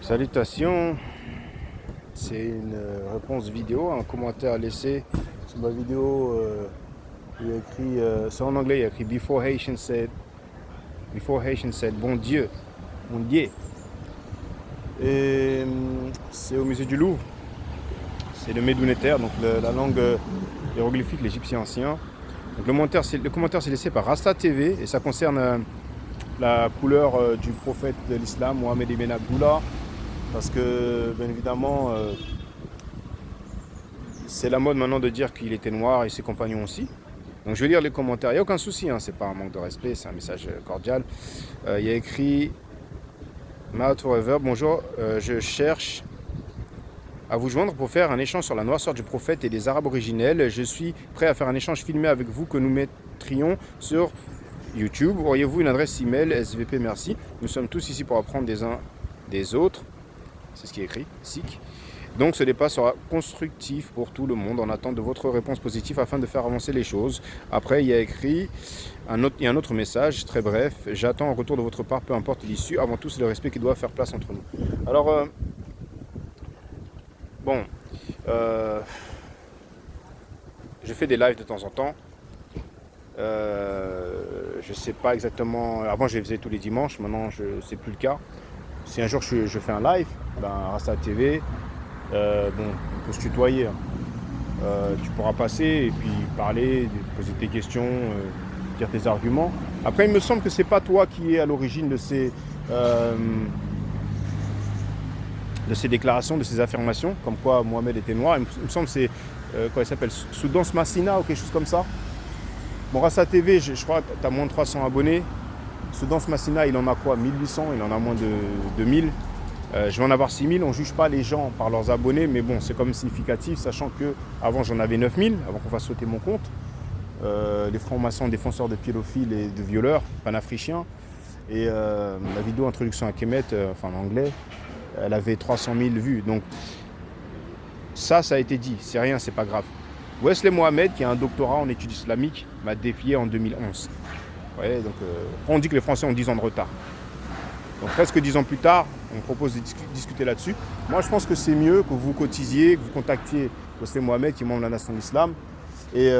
Salutations, c'est une réponse vidéo, un commentaire laissé sur ma vidéo. Il y a écrit, c'est en anglais, il y a écrit Before Haitian said, bon Dieu, mon Dieu. Et c'est au musée du Louvre, c'est le Médounéter, donc la langue hiéroglyphique, l'égyptien ancien. Donc le commentaire c'est laissé par Rasta TV et ça concerne la couleur du prophète de l'islam, Mohamed Ibn Abdullah. Parce que, bien évidemment, c'est la mode maintenant de dire qu'il était noir et ses compagnons aussi. Donc je vais lire les commentaires. Il n'y a aucun souci, hein, c'est pas un manque de respect, c'est un message cordial. Il y a écrit Mahat Forever, bonjour, je cherche à vous joindre pour faire un échange sur la noirceur du prophète et des Arabes originels. Je suis prêt à faire un échange filmé avec vous que nous mettrions sur YouTube. Auriez-vous une adresse email SVP, merci. Nous sommes tous ici pour apprendre des uns des autres. C'est ce qui est écrit, SIC. Donc ce débat sera constructif pour tout le monde en attente de votre réponse positive afin de faire avancer les choses. Après, il y a écrit un autre message, très bref. J'attends un retour de votre part, peu importe l'issue. Avant tout, c'est le respect qui doit faire place entre nous. Alors, je fais des lives de temps en temps. Je sais pas exactement. Avant, je les faisais tous les dimanches. Maintenant, c'est plus le cas. Si un jour je fais un live, Rasta TV, on peut se tutoyer. Tu pourras passer et puis parler, poser tes questions, dire tes arguments. Après, il me semble que c'est pas toi qui es à l'origine de ces déclarations, de ces affirmations, comme quoi Mohamed était noir. Il me semble que c'est, quoi il s'appelle, Soudance Massina ou quelque chose comme ça. Bon, Rasta TV, je crois que tu as moins de 300 abonnés. Soudance Massina, il en a quoi 1800, il en a moins de 2000. Je vais en avoir 6000. On ne juge pas les gens par leurs abonnés, mais bon, c'est quand même significatif, sachant que avant j'en avais 9000, avant qu'on fasse sauter mon compte. Les francs-maçons défenseurs de pédophiles et de violeurs, panafricains. Et la vidéo introduction à Kemet, en anglais, elle avait 300 000 vues. Donc ça a été dit, c'est rien, c'est pas grave. Wesley Mohamed, qui a un doctorat en études islamiques, m'a défié en 2011. Ouais, donc, on dit que les Français ont 10 ans de retard. Donc presque 10 ans plus tard, on propose de discuter là-dessus. Moi, je pense que c'est mieux que vous cotisiez, que vous contactiez Wesley Mohamed, qui est membre de la Nation de l'Islam, et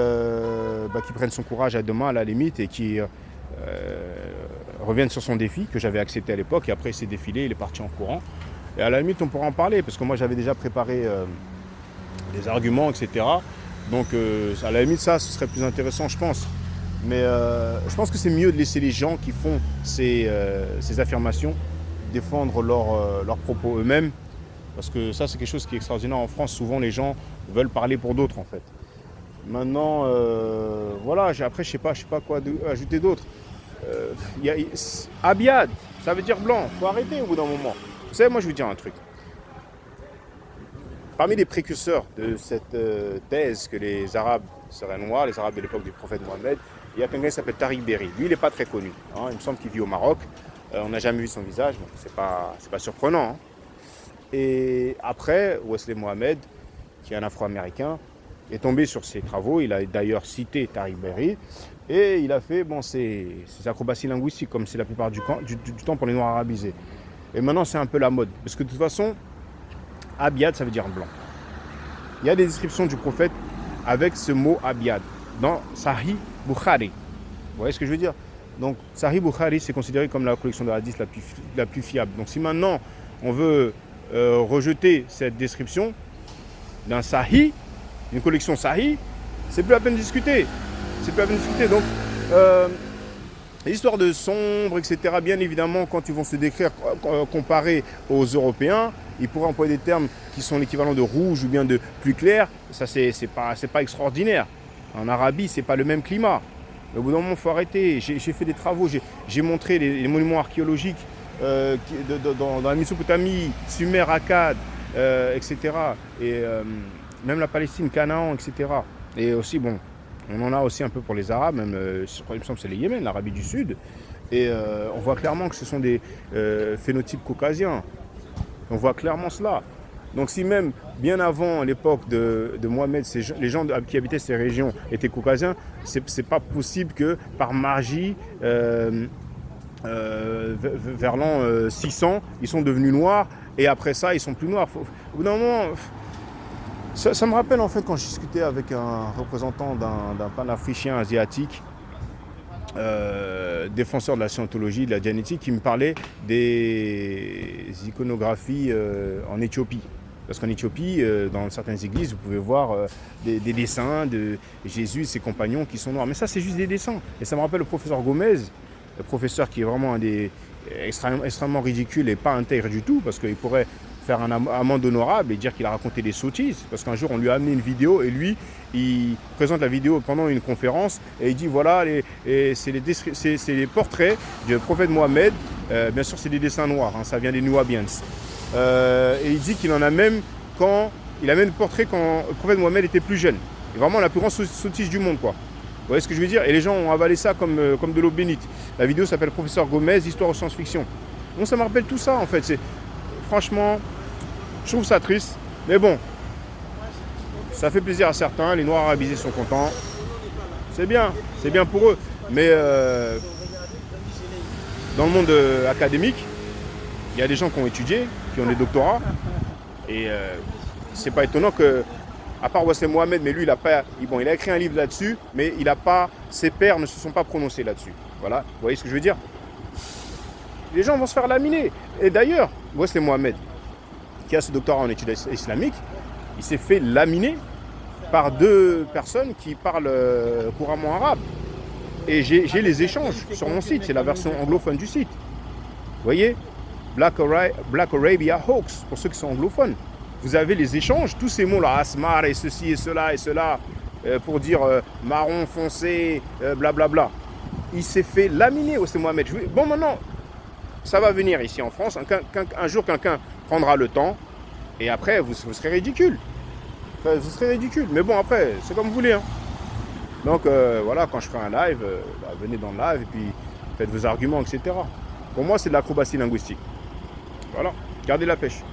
qui prenne son courage à deux mains à la limite, et qui revienne sur son défi, que j'avais accepté à l'époque, et après il s'est défilé, il est parti en courant. Et à la limite, on pourra en parler, parce que moi, j'avais déjà préparé des arguments, etc. Donc, à la limite, ça, ce serait plus intéressant, je pense. Mais je pense que c'est mieux de laisser les gens qui font ces affirmations défendre leurs propos eux-mêmes. Parce que ça, c'est quelque chose qui est extraordinaire en France. Souvent, les gens veulent parler pour d'autres, en fait. Maintenant, voilà, après, je sais pas quoi ajouter d'autre. Abiad, ça veut dire blanc. Il faut arrêter au bout d'un moment. Vous savez, moi, je vais vous dire un truc. Parmi les précurseurs de cette thèse que les Arabes seraient noirs, les Arabes de l'époque du prophète Mohammed, il y a quelqu'un qui s'appelle Tariq Berry. Lui, il n'est pas très connu. Hein. Il me semble qu'il vit au Maroc. On n'a jamais vu son visage, donc c'est pas surprenant. Hein. Et après, Wesley Mohamed, qui est un Afro-Américain, est tombé sur ses travaux. Il a d'ailleurs cité Tariq Berry. Et il a fait ses acrobaties linguistiques, comme c'est la plupart du temps pour les Noirs arabisés. Et maintenant, c'est un peu la mode. Parce que de toute façon, Abiad, ça veut dire blanc. Il y a des descriptions du prophète avec ce mot Abiad dans Sahih Bukhari. Vous voyez ce que je veux dire? Donc, Sahih Bukhari, c'est considéré comme la collection de hadiths la plus fiable. Donc, si maintenant on veut rejeter cette description d'un Sahih, d'une collection Sahih, c'est plus la peine de discuter. Donc, l'histoire de sombre, etc., bien évidemment, quand ils vont se décrire comparés aux Européens, ils pourraient employer des termes qui sont l'équivalent de rouge ou bien de plus clair. Ça, c'est pas extraordinaire. En Arabie, c'est pas le même climat. Au bout d'un moment, il faut arrêter. J'ai fait des travaux, j'ai montré les monuments archéologiques dans la Mésopotamie, Sumer, Akkad, etc. Et même la Palestine, Canaan, etc. Et aussi, on en a aussi un peu pour les Arabes, même, il me semble que c'est les Yémen, l'Arabie du Sud. Et on voit clairement que ce sont des phénotypes caucasiens. On voit clairement cela. Donc si même bien avant l'époque de Mohamed, les gens qui habitaient ces régions étaient caucasiens, c'est pas possible que par magie vers l'an 600, ils sont devenus noirs, et après ça, ils sont plus noirs. Au bout d'un moment, ça me rappelle en fait quand je discutais avec un représentant d'un panafricain asiatique, défenseur de la scientologie, de la génétique, qui me parlait des iconographies en Éthiopie. Parce qu'en Éthiopie, dans certaines églises, vous pouvez voir des dessins de Jésus et ses compagnons qui sont noirs. Mais ça, c'est juste des dessins. Et ça me rappelle le professeur Gomez, le professeur qui est vraiment extrêmement ridicule et pas intègre du tout, parce qu'il pourrait faire un amende honorable et dire qu'il a raconté des sottises. Parce qu'un jour, on lui a amené une vidéo et lui, il présente la vidéo pendant une conférence et il dit voilà, c'est les portraits du prophète Mohammed. Bien sûr, c'est des dessins noirs, hein, ça vient des Nubians. Et il dit qu'il en a même il a même le portrait quand le prophète Mohammed était plus jeune. C'est vraiment la plus grande sottise du monde, quoi. Vous voyez ce que je veux dire? Et les gens ont avalé ça comme de l'eau bénite. La vidéo s'appelle Professeur Gomez, Histoire de science-fiction. Bon, ça me rappelle tout ça, en fait. Franchement, je trouve ça triste. Mais bon, ça fait plaisir à certains. Les Noirs arabisés sont contents. C'est bien pour eux. Mais dans le monde académique, il y a des gens qui ont étudié, qui ont des doctorats. Et c'est pas étonnant que, à part Wassem Mohamed, mais lui, il a écrit un livre là-dessus, mais ses pairs ne se sont pas prononcés là-dessus. Voilà, vous voyez ce que je veux dire? Les gens vont se faire laminer. Et d'ailleurs, Wassem Mohamed, qui a ce doctorat en études islamiques, il s'est fait laminer par 2 personnes qui parlent couramment arabe. Et j'ai les échanges sur mon site, c'est la version anglophone du site. Vous voyez? Black Arabia Hoax, pour ceux qui sont anglophones. Vous avez les échanges, tous ces mots-là, asmar et ceci et cela, pour dire marron foncé, blablabla. Il s'est fait laminer, Wassem Mohamed. Bon, maintenant, ça va venir ici en France. Un jour, quelqu'un prendra le temps, et après, vous serez ridicule. Vous serez ridicule. Mais bon, après, c'est comme vous voulez. Hein. Donc, voilà, quand je ferai un live, venez dans le live, et puis faites vos arguments, etc. Pour moi, c'est de l'acrobatie linguistique. Voilà, gardez la pêche.